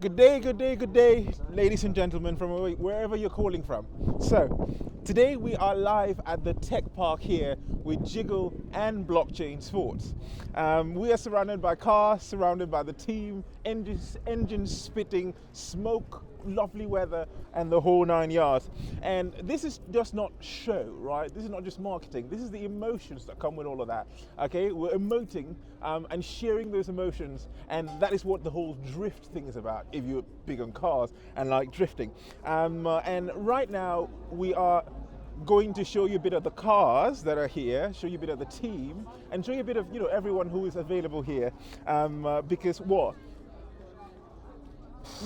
Good day, ladies and gentlemen, from wherever you're calling from. So, today we are live at the tech park here with Jiggle and Blockchain Sports. We are surrounded by cars, surrounded by the team, engines spitting, smoke, lovely weather, and the whole 9 yards. And this is just not show, right? This is not just marketing. This is the emotions that come with all of that. Okay, we're emoting and sharing those emotions, and that is what the whole drift thing is about. If you're big on cars and like drifting, and right now we are going to show you a bit of the cars that are here, show you a bit of the team, and show you a bit of everyone who is available here. Because what?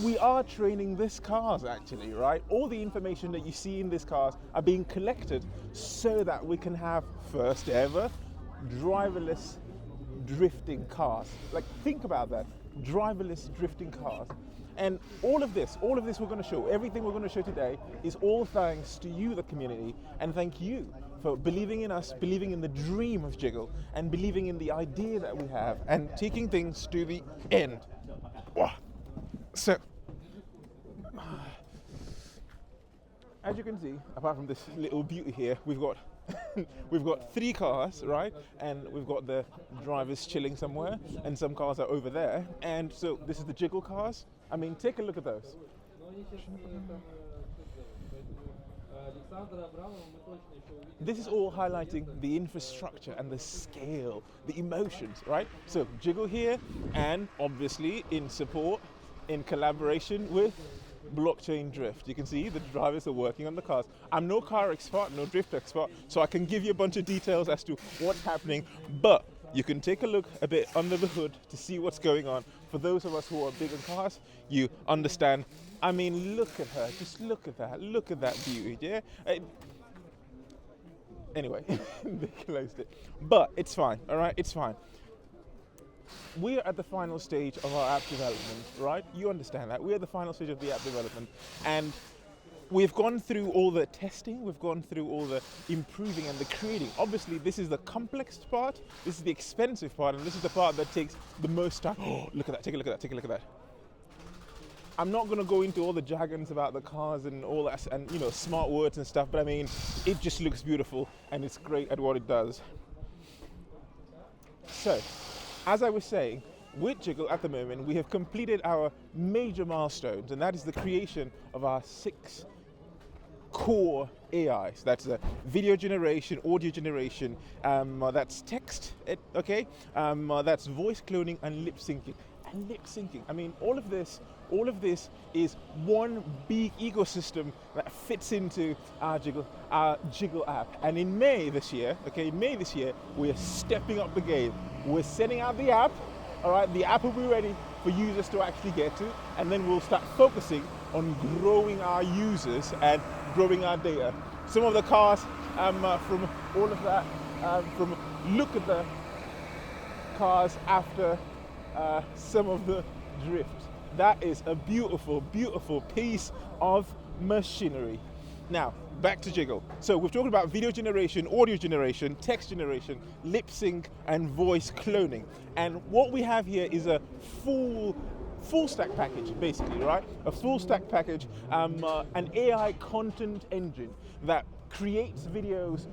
We are training these cars actually, right? All the information that you see in these cars are being collected so that we can have first ever driverless drifting cars. Like, think about that, driverless drifting cars. And all of this we're going to show, everything we're going to show today is all thanks to you, the community, and thank you for believing in us, believing in the dream of Jiggle, and believing in the idea that we have, and taking things to the end. Wow. So, as you can see, apart from this little beauty here, we've got we've got 3 cars, right? And we've got the drivers chilling somewhere, and some cars are over there. And so this is the Jiggle cars. I mean, take a look at those. This is all highlighting the infrastructure and the scale, the emotions, right? So Jiggle here, and obviously in support, in collaboration with Blockchain Drift. You can see the drivers are working on the cars. I'm no car expert, no drift expert, so I can give you a bunch of details as to what's happening, but you can take a look a bit under the hood to see what's going on. For those of us who are big on cars, you understand. I mean, look at her, just look at that beauty, yeah? Anyway, they closed it. But it's fine, all right, it's fine. We are at the final stage of our app development, right? You understand that. We're at the final stage of the app development, and we've gone through all the testing, we've gone through all the improving and the creating. Obviously, this is the complex part, this is the expensive part, and this is the part that takes the most time. Oh, look at that, take a look at that. I'm not going to go into all the jargons about the cars and all that, and smart words and stuff, but I mean, it just looks beautiful, and it's great at what it does. So, as I was saying, with Jiggle at the moment, we have completed our major milestones, and that is the creation of our 6 core AIs. That's video generation, audio generation, that's text, okay? That's voice cloning and lip syncing. I mean, all of this is one big ecosystem that fits into our Jiggle app. And in May this year, we are stepping up the game. We're sending out the app, all right? The app will be ready for users to actually get to, and then we'll start focusing on growing our users and growing our data. Some of the cars from all of that, from look at the cars after some of the drift. That is a beautiful, beautiful piece of machinery. Now, back to Jiggle. So we've talked about video generation, audio generation, text generation, lip sync, and voice cloning. And what we have here is a full stack package, basically, right? A full stack package, an AI content engine that creates videos,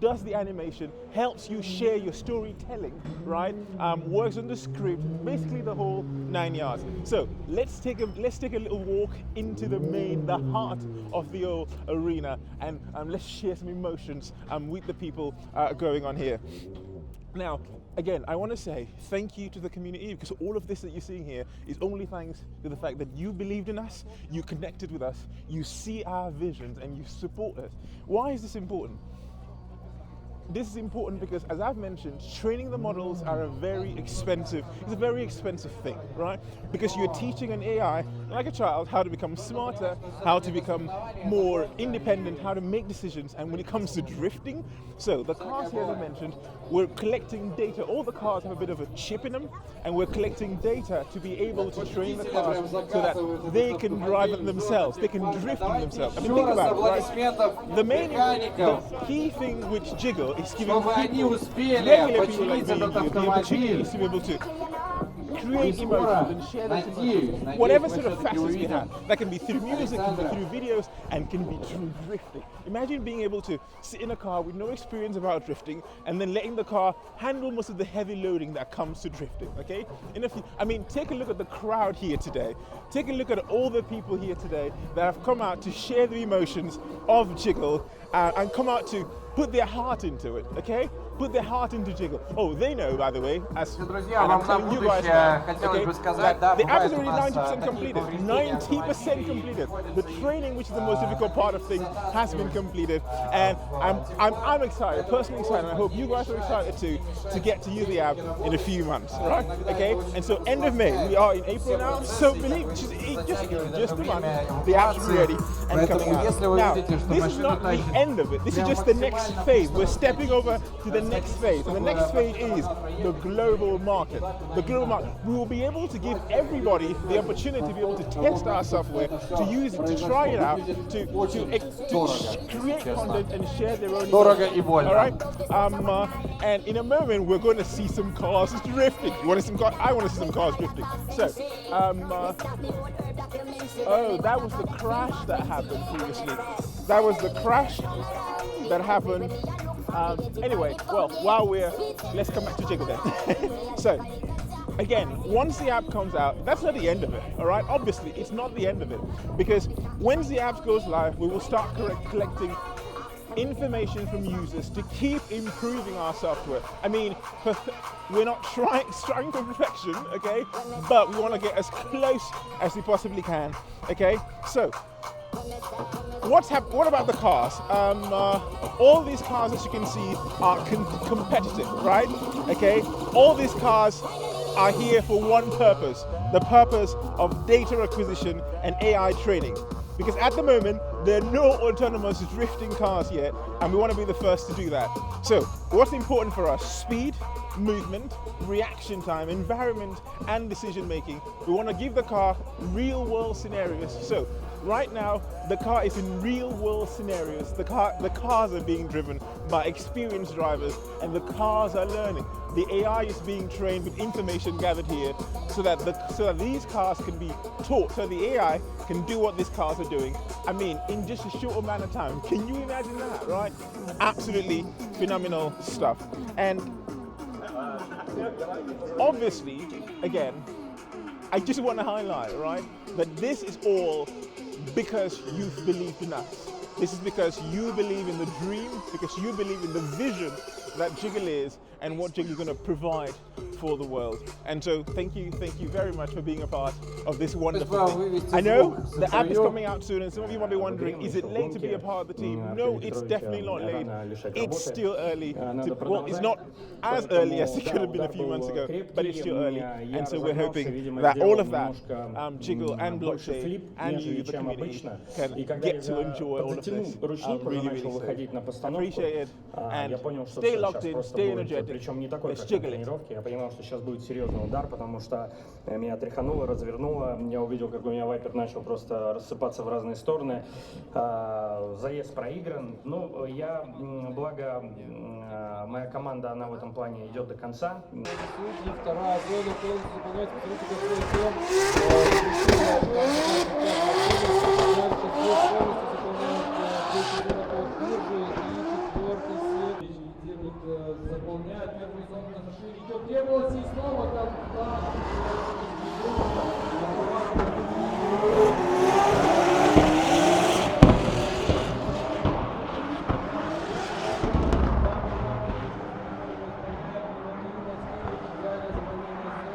does the animation, helps you share your storytelling, right? Works on the script, basically the whole 9 yards. So let's take a little walk into the heart of the old arena, and let's share some emotions with the people going on here. Now, again, I want to say thank you to the community, because all of this that you're seeing here is only thanks to the fact that you believed in us, you connected with us, you see our visions, and you support us. Why is this important? This is important because, as I've mentioned, training the models are it's a very expensive thing, right? Because you're teaching an AI, like a child, how to become smarter, how to become more independent, how to make decisions. And when it comes to drifting, so the cars here, as I mentioned, we're collecting data. All the cars have a bit of a chip in them, and we're collecting data to be able to train the cars so that they can drive them themselves, they can drift them themselves. I mean, think about it, right? The key thing with Jiggle is giving regular people like me the opportunity to be able to create emotions and share those emotions, whatever sort of facets we have. That can be through music, can be through videos, and can be through drifting. Imagine being able to sit in a car with no experience about drifting and then letting the car handle most of the heavy loading that comes to drifting, okay? I mean, take a look at the crowd here today. Take a look at all the people here today that have come out to share the emotions of Jiggle and come out to put their heart into it, okay? Put their heart into Jiggle. Oh, they know, by the way, as I'm telling you guys now, okay, that the app is already 90% completed, 90% completed. The training, which is the most difficult part of things, has been completed, and I'm excited, personally excited, and I hope you guys are excited too, to get to use the app in a few months, right? Okay, and so end of May, we are in April now, so believe just a month, the app should be ready and coming out. Now, this is not the end of it, this is just the next phase. We're stepping over to the next phase, and the next phase is the global market. The global market. We will be able to give everybody the opportunity to be able to test our software, to use it, to try it out, to create content and share their own. All right. And in a moment, we're going to see some cars drifting. You want to see some cars? I want to see some cars drifting. So, oh, that was the crash that happened previously. That was the crash that happened. Anyway, well, let's come back to Jiggle then. So, again, once the app comes out, that's not the end of it, all right? Obviously, it's not the end of it, because once the app goes live, we will start collecting information from users to keep improving our software. I mean, we're not striving for perfection, okay? But we want to get as close as we possibly can, okay? So, what about the cars? All these cars, as you can see, are competitive, right? Okay, all these cars are here for one purpose, the purpose of data acquisition and AI training. Because at the moment, there are no autonomous drifting cars yet, and we want to be the first to do that. So, what's important for us? Speed, movement, reaction time, environment, and decision making. We want to give the car real-world scenarios. So, right now, the car is in real-world scenarios. The cars are being driven by experienced drivers, and the cars are learning. The AI is being trained with information gathered here, so that these cars can be taught. So the AI can do what these cars are doing. I mean, in just a short amount of time. Can you imagine that, right? Absolutely phenomenal stuff. And obviously, again, I just want to highlight, right, that this is all because you've believed in us. This is because you believe in the dream, because you believe in the vision that Jiggle is and what Jiggle is going to provide for the world. And so thank you very much for being a part of this wonderful thing. I know the app is coming out soon, and some of you might be wondering, is it late to be a part of the team? No, it's definitely not late. It's still early. Well, it's not as early as it could have been a few months ago, but it's still early. And so we're hoping that all of that, Jiggle and blockchain and you, the community, can get to enjoy all of this really soon. Appreciate it, and stay locked in, stay energetic. Let's jiggle it. Я понимал, что сейчас будет серьезный удар, потому что меня тряхануло, развернуло. Я увидел, как у меня вайпер начал просто рассыпаться в разные стороны. Заезд проигран. Ну, благо, моя команда, она в этом плане идет до конца. Вторая зона полностью заполняется. Посмотрите, заполняет первую зону на машине. Идет, где было снова там.